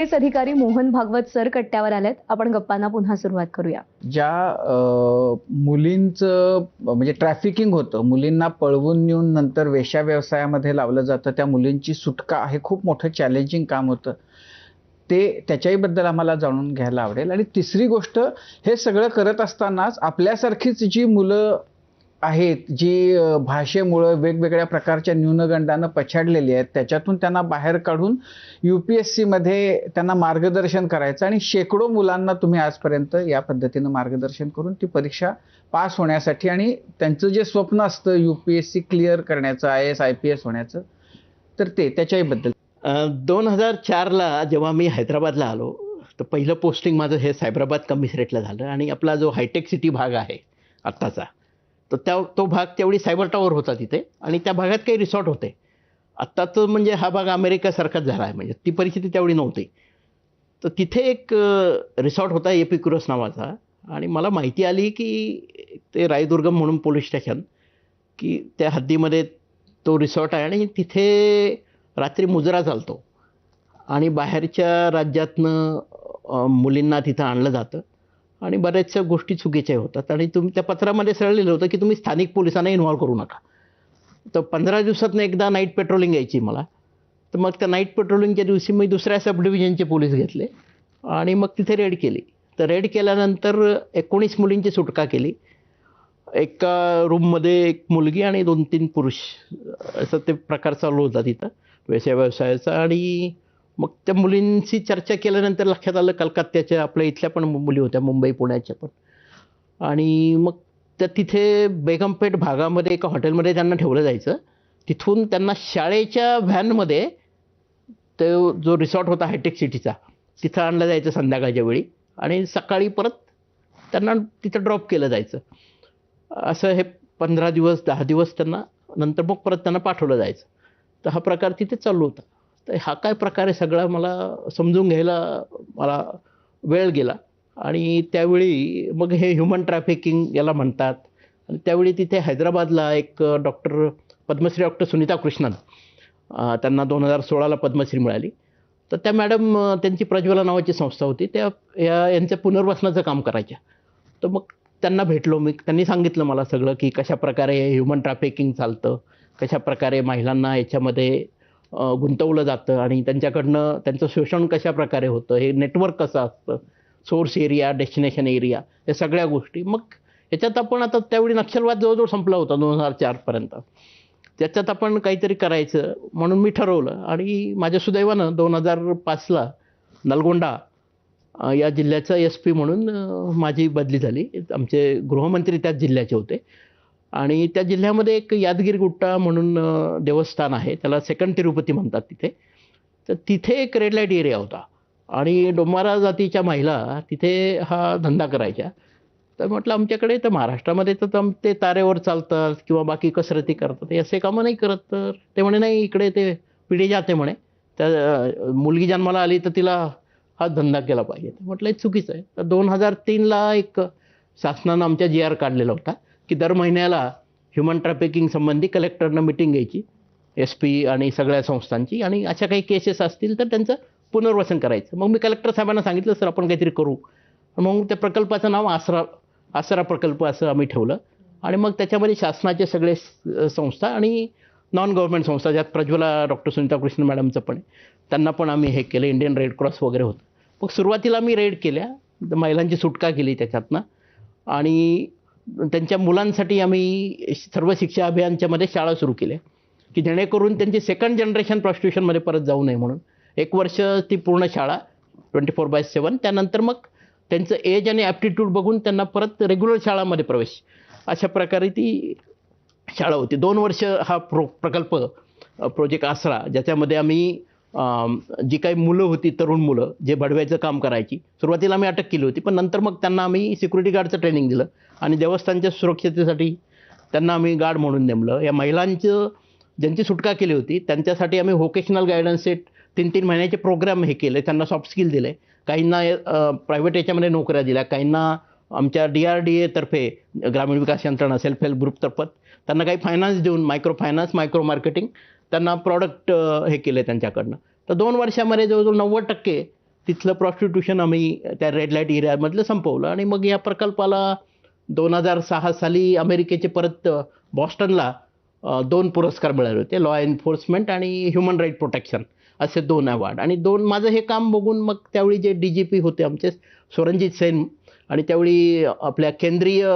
Police अधिकारी Mohan Bhagwat sir कट्ट्यावर आलेत. आपण गप्पांना पुन्हा सुरुवात करूया. ज्या मुलींचं म्हणजे ट्रॅफिकिंग होतं, मुलींना पळवून नेऊन नंतर वेश्या व्यवसायामध्ये लावलं जातं, त्या मुलींची सुटका हे खूप मोठं चॅलेंजिंग काम होतं. त्याच्याही बद्दल आम्हाला जाणून घ्यायला आवडेल. आणि तिसरी गोष्ट, हे सगळं करत असतानाच आपल्यासारखीच जी मुलं आहेत, जी भाषेमुळं वेगवेगळ्या प्रकारच्या न्यूनगंडानं पछाडलेली आहेत, त्याच्यातून त्यांना बाहेर काढून UPSC मध्ये त्यांना मार्गदर्शन करायचं. आणि शेकडो मुलांना तुम्ही आजपर्यंत या पद्धतीनं मार्गदर्शन करून ती परीक्षा पास होण्यासाठी आणि त्यांचं जे स्वप्न असतं UPSC क्लिअर करण्याचं, IAS IPS होण्याचं, तर त्याच्याही बद्दल 2004ला जेव्हा मी हैदराबादला आलो, तर पहिलं पोस्टिंग माझं हे सायबराबाद कमिशनरेटला झालं. आणि आपला जो हायटेक सिटी भाग आहे आत्ताचा, तर तो भाग तेवढी सायबर टॉवर होता तिथे, आणि त्या भागात काही रिसॉर्ट होते. आत्ता तर म्हणजे हा भाग अमेरिकासारखाच झाला आहे, म्हणजे ती परिस्थिती तेवढी नव्हती. तर तिथे एक रिसॉर्ट होता एपिक्युरस नावाचा, आणि मला माहिती आली की ते रायदुर्गम म्हणून पोलीस स्टेशन, की त्या हद्दीमध्ये तो रिसॉर्ट आहे, आणि तिथे रात्री मुजरा चालतो, आणि बाहेरच्या राज्यातनं मुलींना तिथं आणलं जातं, आणि बऱ्याचशा गोष्टी चुकीच्या होतात. आणि तुम्ही त्या पत्रामध्ये सरळ लिहिलं होतं की तुम्ही स्थानिक पोलिसांना इन्व्हॉल्व करू नका. तर 15 दिवसातनं एकदा नाईट पेट्रोलिंग यायची मला. तर मग त्या नाईट पेट्रोलिंगच्या दिवशी मी दुसऱ्या सब डिव्हिजनचे पोलीस घेतले, आणि मग तिथे रेड केली. तर रेड केल्यानंतर 19 मुलींची सुटका केली. एका रूममध्ये एक मुलगी आणि 2-3 पुरुष, असं ते प्रकार चालू होता तिथं वेश्या व्यवसायाचा. आणि मग त्या मुलींशी चर्चा केल्यानंतर लक्षात आलं, कलकत्त्याच्या आपल्या इथल्या पण मुली होत्या, मुंबई पुण्याच्या पण. आणि मग त्या तिथे बेगमपेठ भागामध्ये एका हॉटेलमध्ये त्यांना ठेवलं जायचं. तिथून त्यांना शाळेच्या व्हॅनमध्ये तो जो रिसॉर्ट होता हायटेक सिटीचा, तिथं आणलं जायचं संध्याकाळच्या वेळी, आणि सकाळी परत त्यांना तिथं ड्रॉप केलं जायचं. असं हे 15 दिवस 10 दिवस त्यांना, नंतर मग परत त्यांना पाठवलं जायचं. तर हा प्रकार तिथे चालू होता. तर हा काय प्रकार आहे सगळा मला समजून घ्यायला मला वेळ गेला. आणि त्यावेळी मग हे ह्युमन ट्रॅफिकिंग याला म्हणतात. आणि त्यावेळी तिथे हैदराबादला एक पद्मश्री डॉक्टर सुनीता कृष्णन, त्यांना 2016ला पद्मश्री मिळाली. तर त्या मॅडम, त्यांची प्रज्वला नावाची संस्था होती, यांचं पुनर्वसनाचं काम करायच्या. तर मग त्यांना भेटलो मी. त्यांनी सांगितलं मला सगळं, की कशाप्रकारे ह्युमन ट्रॅफिकिंग चालतं, कशाप्रकारे महिलांना याच्यामध्ये गुंतवलं जातं, आणि त्यांच्याकडनं त्यांचं शोषण कशाप्रकारे होतं, हे नेटवर्क कसं असतं, सोर्स एरिया, डेस्टिनेशन एरिया, या सगळ्या गोष्टी. मग याच्यात आपण आता त्यावेळी नक्षलवाद जवळजवळ संपला होता 2004पर्यंत. त्याच्यात आपण काहीतरी करायचं म्हणून मी ठरवलं. आणि माझ्या सुदैवानं 2005ला नलगोंडा या जिल्ह्याचा SP म्हणून माझी बदली झाली. आमचे गृहमंत्री त्याच जिल्ह्याचे होते. आणि त्या जिल्ह्यामध्ये एक यादगिरी-गुट्टा म्हणून देवस्थान आहे, त्याला सेकंड तिरुपती म्हणतात तिथे. तर तिथे एक रेड लाईट एरिया होता, आणि डोमारा जातीच्या महिला तिथे हा धंदा करायच्या. तर म्हटलं आमच्याकडे तर महाराष्ट्रामध्ये तर ते तारेवर चालतात किंवा बाकी कसरती करतात, हे असे कामं नाही करत. तर ते म्हणे नाही, इकडे ते पिढी जाते म्हणे, त्या मुलगी जन्माला आली तर तिला हा धंदा केला पाहिजे. म्हटलं हे चुकीचं आहे. तर 2003ला एक शासनानं आमच्या GR काढलेला होता, की दर महिन्याला ह्युमन ट्रॅफिकिंग संबंधी कलेक्टरनं मिटिंग घ्यायची, SP आणि सगळ्या संस्थांची, आणि अशा काही केसेस असतील तर त्यांचं पुनर्वसन करायचं. मग मी कलेक्टर साहेबांना सांगितलं, सर आपण काहीतरी करू. मग त्या प्रकल्पाचं नाव आसरा प्रकल्प असं आम्ही ठेवलं. आणि मग त्याच्यामध्ये शासनाचे सगळे संस्था आणि नॉन गव्हर्नमेंट संस्था, ज्यात प्रज्वला डॉक्टर सुनीता कृष्ण मॅडमचं पण, त्यांना पण आम्ही हे केलं. इंडियन रेड क्रॉस वगैरे होतं. मग सुरुवातीला मी रेड केल्या, महिलांची सुटका केली त्याच्यातनं. आणि त्यांच्या मुलांसाठी आम्ही सर्व शिक्षा अभियानच्यामध्ये शाळा सुरू केल्या, की जेणेकरून त्यांची सेकंड जनरेशन प्रॉस्टिट्यूशनमध्ये परत जाऊ नये म्हणून. 1 वर्ष ती पूर्ण शाळा 24/7. त्यानंतर मग त्यांचं एज आणि ॲप्टिट्यूड बघून त्यांना परत रेग्युलर शाळामध्ये प्रवेश, अशा प्रकारे ती शाळा होती. 2 वर्ष हा प्रकल्प, प्रोजेक्ट आसरा, ज्याच्यामध्ये आम्ही जी काही मुलं होती, तरुण मुलं जे बडव्याचं काम करायची, सुरुवातीला आम्ही अटक केली होती, पण नंतर मग त्यांना आम्ही सिक्युरिटी गार्डचं ट्रेनिंग दिलं, आणि देवस्थानच्या सुरक्षतेसाठी त्यांना आम्ही गार्ड म्हणून नेमलं. या महिलांचं ज्यांची सुटका केली होती त्यांच्यासाठी आम्ही व्होकेशनल गायडन्स सेट 3-3 महिन्याचे प्रोग्राम हे केले. त्यांना सॉफ्ट स्किल दिले. काहींना प्रायव्हेट याच्यामध्ये नोकऱ्या दिल्या, काहींना आमच्या DRDA तर्फे, ग्रामीण विकास यंत्रणा, सेल्फ हेल्प ग्रुपतर्फत त्यांना काही फायनान्स देऊन, मायक्रो फायनान्स, मायक्रो मार्केटिंग, त्यांना प्रॉडक्ट हे केले त्यांच्याकडनं. तर 2 वर्षामध्ये जवळजवळ 90% तिथलं प्रॉस्टिट्यूशन आम्ही त्या रेड लाईट एरियामधलं संपवलं आणि मग या प्रकल्पाला 2006 साली अमेरिकेचे परत बॉस्टनला 2 पुरस्कार मिळाले होते, लॉ एन्फोर्समेंट आणि ह्युमन राईट प्रोटेक्शन असे 2 अवॉर्ड. आणि माझं हे काम बघून मग त्यावेळी जे DGP होते आमचे स्वरणजित सेन आणि त्यावेळी आपल्या केंद्रीय